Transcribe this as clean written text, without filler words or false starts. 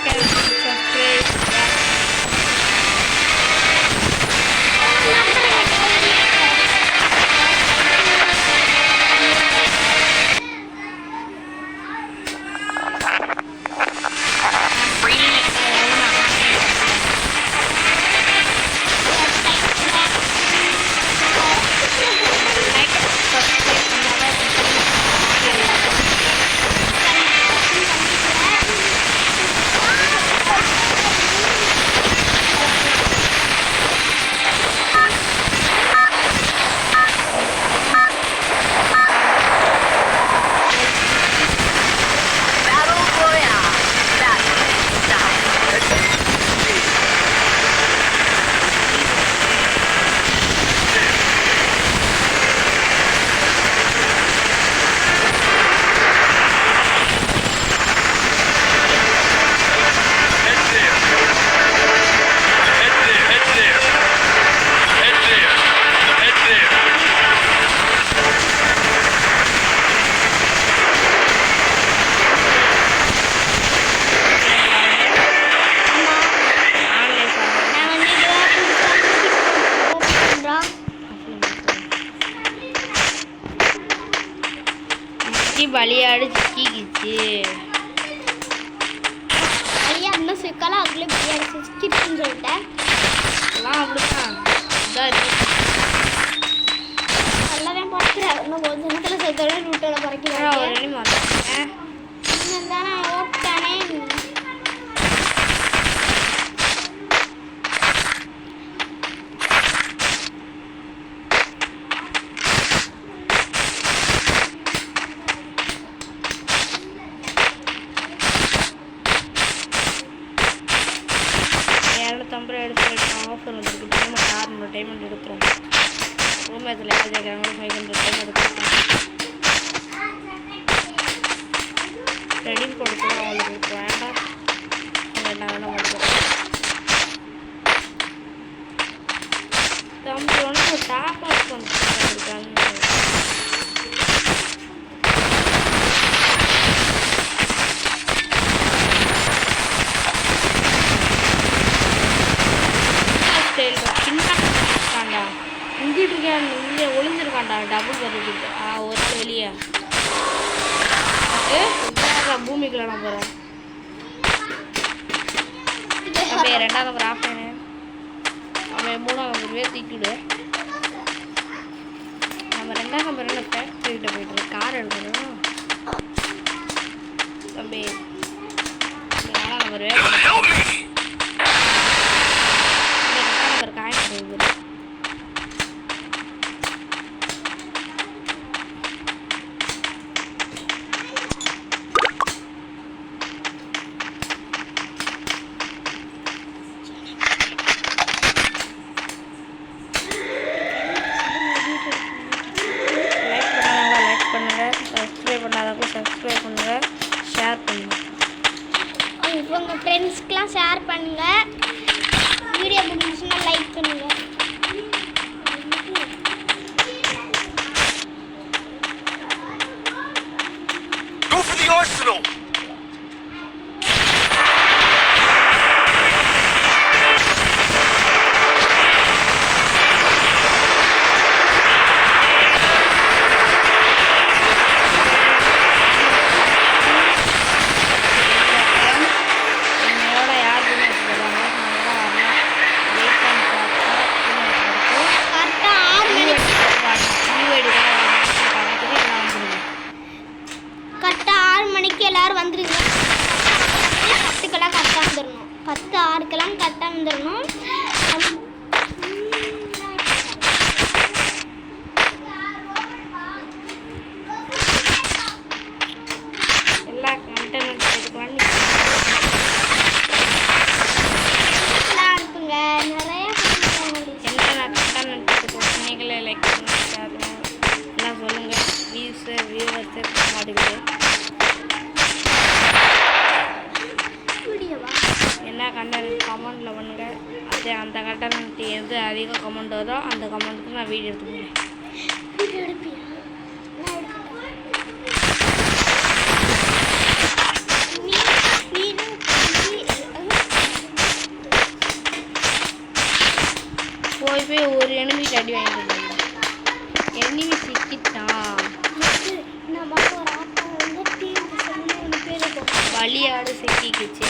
and subscribe. பலியாடு சிக்கிக்கிச்சு. ஐயா இன்னும் சிக்கலாம் அதுக்குள்ளே பலியாடு சிக்கிச்சுன்னு சொல்லிட்டேன். எல்லாம் அப்படிதான் நல்லாதான் பார்க்குறேன். இன்னும் கொஞ்சம் நேரத்தில் சேர்த்தோட ரூட்டோட குறைக்கிறாங்க. இன்னும் தானே ஓட்டானே. ஆஃபர் வந்துருக்கு. டைமண்ட் 600 டைமண்ட் எடுக்கிறோம். ரூமேத்தில் யார் கேட்குறாங்களோ 500 டைமண்ட் எடுக்கிறோம். ரெடிம் கொடுக்குறோம். அவங்களுக்கு வேண்டாம். என்ன வேணால் கொடுக்குறோம். தம்பி ஒன்று டாப் அப் பண்ணிருக்காங்க. இங்கே ஒளிஞ்சிருக்காண்டா. டபுள் வருது. ஒரு வெளியே பூமிக்குள்ள நான் போகிறேன். அப்படியே 2ஆவது நம்பர் ஆஃப் பண்ணு. அவன் 3ஆவது நம்பர் தூக்கிவிடு. நம்ம 2ஆவது நம்பர் என்ன ஃபேக்ட்ரிக்கிட்ட போய்ட்டு கார் எடுக்கணும். தம்பி 4ஆவது நம்பர் 2ஆவது நம்பர் காயின் போகுது. சப்ஸ்கிரைப் பண்ணுங்கள், ஷேர் பண்ணுங்கள். உங்கள் ஃப்ரெண்ட்ஸ்க்கெலாம் ஷேர் பண்ணுங்கள். வீடியோ பிடிச்சிச்சுன்னா லைக் பண்ணுங்கள். Go for the arsenal! எல்லாரும் வந்துருங்க. 10க்கெல்லாம் கரெக்டாக வந்துடணும். 10:06க்கெல்லாம் கரெக்டாக வந்துடணும். எல்லா கண்டென்ட் அனுப்புங்க. நிறைய என்னென்ன கண்டென்ட் எடுத்துக்கணும். நீங்களே லைக் பண்ணுங்க, ஷேர் பண்ணுங்க, எல்லாம் சொல்லுங்கள். வியூவர்ஸே மாட்டுக்குது. என்ன கண்டென்ட் கமெண்டில் பண்ணுங்கள். அதே அந்த கண்டென்ட் எது அதிகம் கமெண்ட் வருதோ அந்த கமெண்ட்டுக்கு நான் வீடியோ எடுத்து போகிறேன். வீடியோ எடுப்பியா? நீ போய் ஒரு எனிமிக்கு அடி வாங்கிட்டு எனிமி சிக்கிட்டான். நம்ம ஒரு ஆட்டா வந்து டீம் ஒன்று பேர் வழியாடு சிக்கிக்கிச்சு.